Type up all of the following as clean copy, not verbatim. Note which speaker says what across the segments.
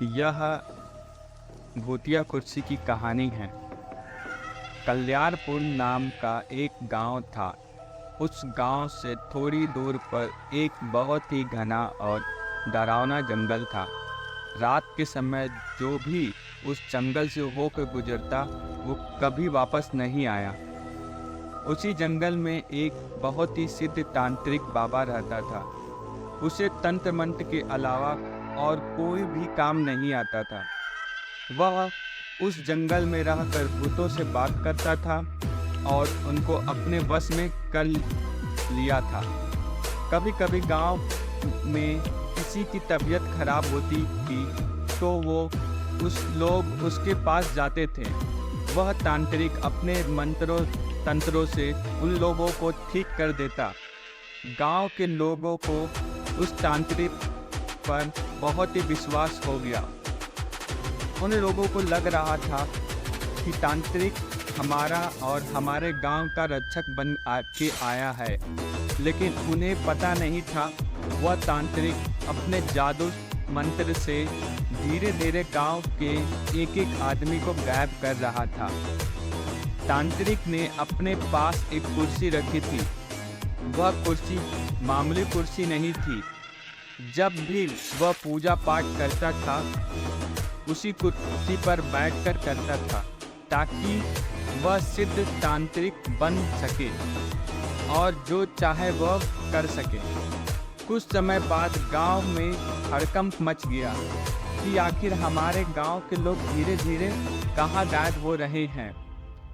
Speaker 1: यह भूतिया कुर्सी की कहानी है। कल्याणपुर नाम का एक गांव था। उस गांव से थोड़ी दूर पर एक बहुत ही घना और डरावना जंगल था। रात के समय जो भी उस जंगल से होकर गुजरता वो कभी वापस नहीं आया। उसी जंगल में एक बहुत ही सिद्ध तांत्रिक बाबा रहता था। उसे तंत्र मंत्र के अलावा और कोई भी काम नहीं आता था। वह उस जंगल में रहकर भूतों से बात करता था और उनको अपने वश में कर लिया था। कभी कभी गांव में किसी की तबीयत खराब होती थी तो वो लोग उसके पास जाते थे। वह तांत्रिक अपने मंत्रों तंत्रों से उन लोगों को ठीक कर देता। गांव के लोगों को उस तांत्रिक पर बहुत ही विश्वास हो गया। उन लोगों को लग रहा था कि तांत्रिक हमारा और हमारे गांव का रक्षक बन के आया है, लेकिन उन्हें पता नहीं था वह तांत्रिक अपने जादू मंत्र से धीरे धीरे गांव के एक एक आदमी को गायब कर रहा था। तांत्रिक ने अपने पास एक कुर्सी रखी थी। वह कुर्सी मामूली कुर्सी नहीं थी। जब भी वह पूजा पाठ करता था उसी कुर्सी पर बैठकर करता था ताकि वह सिद्ध तांत्रिक बन सके और जो चाहे वह कर सके। कुछ समय बाद गांव में हड़कंप मच गया कि आखिर हमारे गांव के लोग धीरे धीरे कहाँ गायब हो रहे हैं।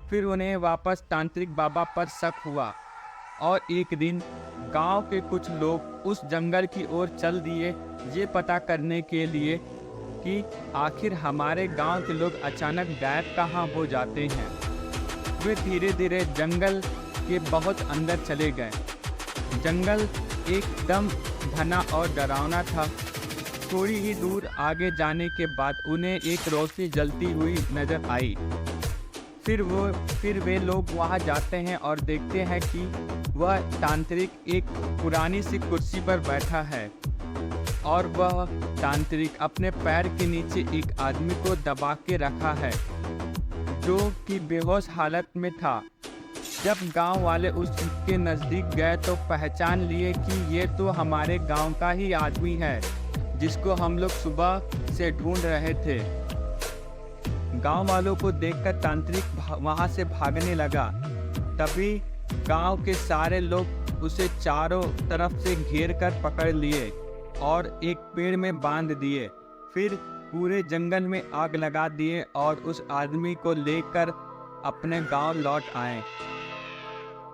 Speaker 1: फिर उन्हें वापस तांत्रिक बाबा पर शक हुआ और एक दिन गांव के कुछ लोग उस जंगल की ओर चल दिए ये पता करने के लिए कि आखिर हमारे गांव के लोग अचानक गायब कहाँ हो जाते हैं। वे धीरे धीरे जंगल के बहुत अंदर चले गए। जंगल एकदम घना और डरावना था। थोड़ी ही दूर आगे जाने के बाद उन्हें एक रोशनी जलती हुई नजर आई। फिर वे लोग वहां जाते हैं और देखते हैं कि वह तांत्रिक एक पुरानी सी कुर्सी पर बैठा है और वह तांत्रिक अपने पैर के नीचे एक आदमी को दबा के रखा है जो कि बेहोश हालत में था। जब गांव वाले उसके नज़दीक गए तो पहचान लिए कि ये तो हमारे गांव का ही आदमी है जिसको हम लोग सुबह से ढूंढ रहे थे। गांव वालों को देखकर तांत्रिक वहां से भागने लगा। तभी गांव के सारे लोग उसे चारों तरफ से घेर कर पकड़ लिए और एक पेड़ में बांध दिए। फिर पूरे जंगल में आग लगा दिए और उस आदमी को लेकर अपने गांव लौट आए।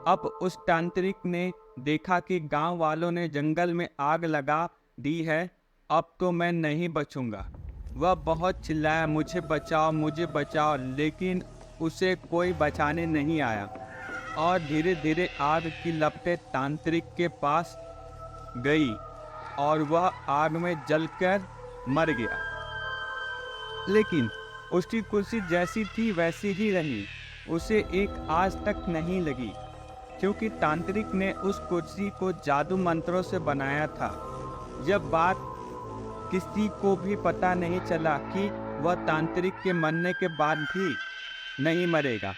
Speaker 1: अब उस तांत्रिक ने देखा कि गांव वालों ने जंगल में आग लगा दी है, अब तो मैं नहीं बचूंगा। वह बहुत चिल्लाया, मुझे बचाओ, लेकिन उसे कोई बचाने नहीं आया और धीरे धीरे आग की लपटें तांत्रिक के पास गई और वह आग में जलकर मर गया। लेकिन उसकी कुर्सी जैसी थी वैसी ही रही। उसे एक आज तक नहीं लगी क्योंकि तांत्रिक ने उस कुर्सी को जादू मंत्रों से बनाया था। यह बात किसी को भी पता नहीं चला कि वह तांत्रिक के मरने के बाद भी नहीं मरेगा।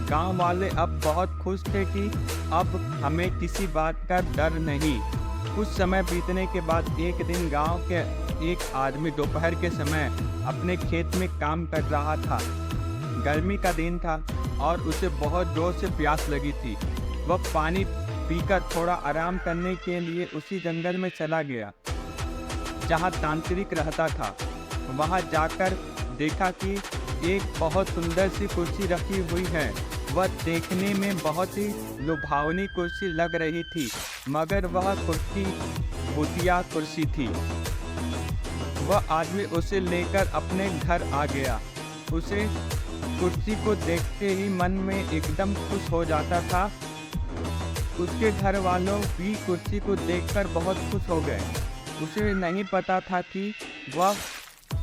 Speaker 1: गांव वाले अब बहुत खुश थे कि अब हमें किसी बात का डर नहीं। कुछ समय बीतने के बाद एक दिन गांव के एक आदमी दोपहर के समय अपने खेत में काम कर रहा था। गर्मी का दिन था और उसे बहुत जोर से प्यास लगी थी। वह पानी पीकर थोड़ा आराम करने के लिए उसी जंगल में चला गया जहां तांत्रिक रहता था। वहां जाकर देखा कि एक बहुत सुंदर सी कुर्सी रखी हुई है। वह देखने में बहुत ही लुभावनी कुर्सी लग रही थी, मगर वह कुर्सी भूतिया कुर्सी थी। वह आदमी उसे लेकर अपने घर आ गया। उसे कुर्सी को देखते ही मन में एकदम खुश हो जाता था। उसके घर वालों भी कुर्सी को देखकर बहुत खुश हो गए। उसे नहीं पता था कि वह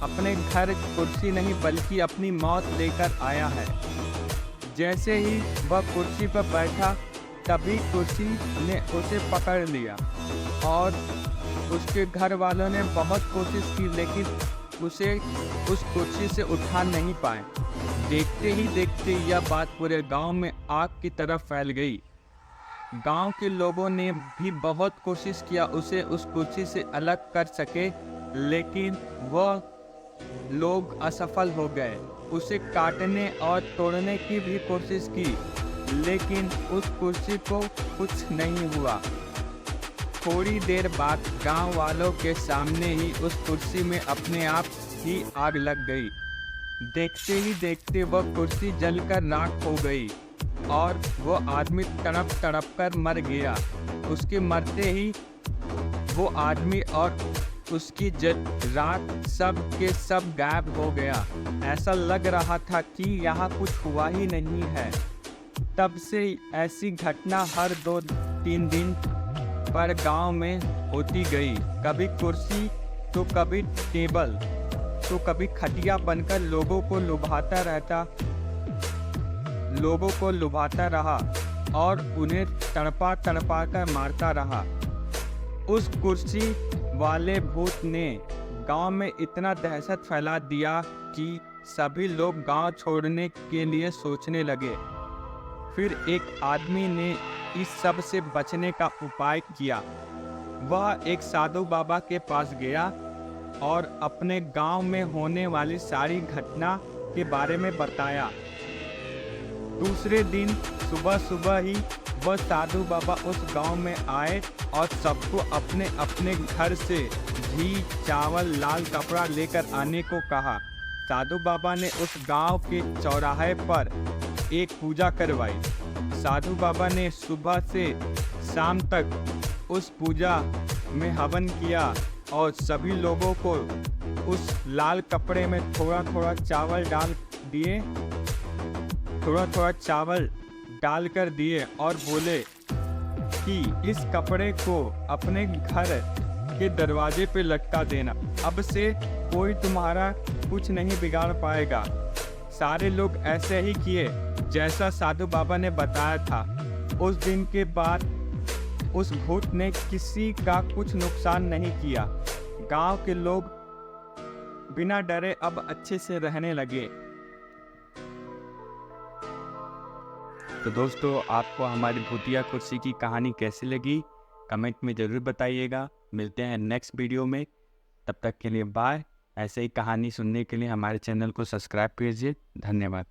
Speaker 1: अपने घर कुर्सी नहीं बल्कि अपनी मौत लेकर आया है। जैसे ही वह कुर्सी पर बैठा तभी कुर्सी ने उसे पकड़ लिया और उसके घर वालों ने बहुत कोशिश की, लेकिन उसे उस कुर्सी से उठा नहीं पाए। देखते ही देखते यह बात पूरे गांव में आग की तरह फैल गई। गांव के लोगों ने भी बहुत कोशिश किया उसे उस कुर्सी से अलग कर सके, लेकिन वह लोग असफल हो गए। उसे काटने और तोड़ने की भी कोशिश की, लेकिन उस कुर्सी को कुछ नहीं हुआ। थोड़ी देर बाद गांव वालों के सामने ही उस कुर्सी में अपने आप ही आग लग गई। देखते ही देखते वह कुर्सी जलकर राख हो गई और वो आदमी तड़प तड़प कर मर गया। उसके मरते ही वो आदमी और उसकी राख सब के सब गायब हो गया। ऐसा लग रहा था कि यहाँ कुछ हुआ ही नहीं है। तब से ऐसी घटना हर 2-3 दिन पर गांव में होती गई। कभी कुर्सी तो कभी टेबल तो कभी खटिया बनकर लोगों को लुभाता रहा और उन्हें तड़पा तड़पा कर मारता रहा। उस कुर्सी वाले भूत ने गांव में इतना दहशत फैला दिया कि सभी लोग गांव छोड़ने के लिए सोचने लगे। फिर एक आदमी ने इस सब से बचने का उपाय किया। वह एक साधु बाबा के पास गया और अपने गांव में होने वाली सारी घटना के बारे में बताया। दूसरे दिन सुबह सुबह ही वह साधु बाबा उस गांव में आए और सबको अपने अपने घर से घी, चावल, लाल कपड़ा लेकर आने को कहा। साधु बाबा ने उस गांव के चौराहे पर एक पूजा करवाई। साधु बाबा ने सुबह से शाम तक उस पूजा में हवन किया और सभी लोगों को उस लाल कपड़े में थोड़ा थोड़ा चावल डालकर दिए और बोले कि इस कपड़े को अपने घर के दरवाजे पे लटका देना। अब से कोई तुम्हारा कुछ नहीं बिगाड़ पाएगा। सारे लोग ऐसे ही किए जैसा साधु बाबा ने बताया था। उस दिन के बाद उस भूत ने किसी का कुछ नुकसान नहीं किया। गांव के लोग बिना डरे अब अच्छे से रहने लगे। तो दोस्तों, आपको हमारी भूतिया कुर्सी की कहानी कैसी लगी कमेंट में ज़रूर बताइएगा। मिलते हैं नेक्स्ट वीडियो में, तब तक के लिए बाय। ऐसे ही कहानी सुनने के लिए हमारे चैनल को सब्सक्राइब कीजिए। धन्यवाद।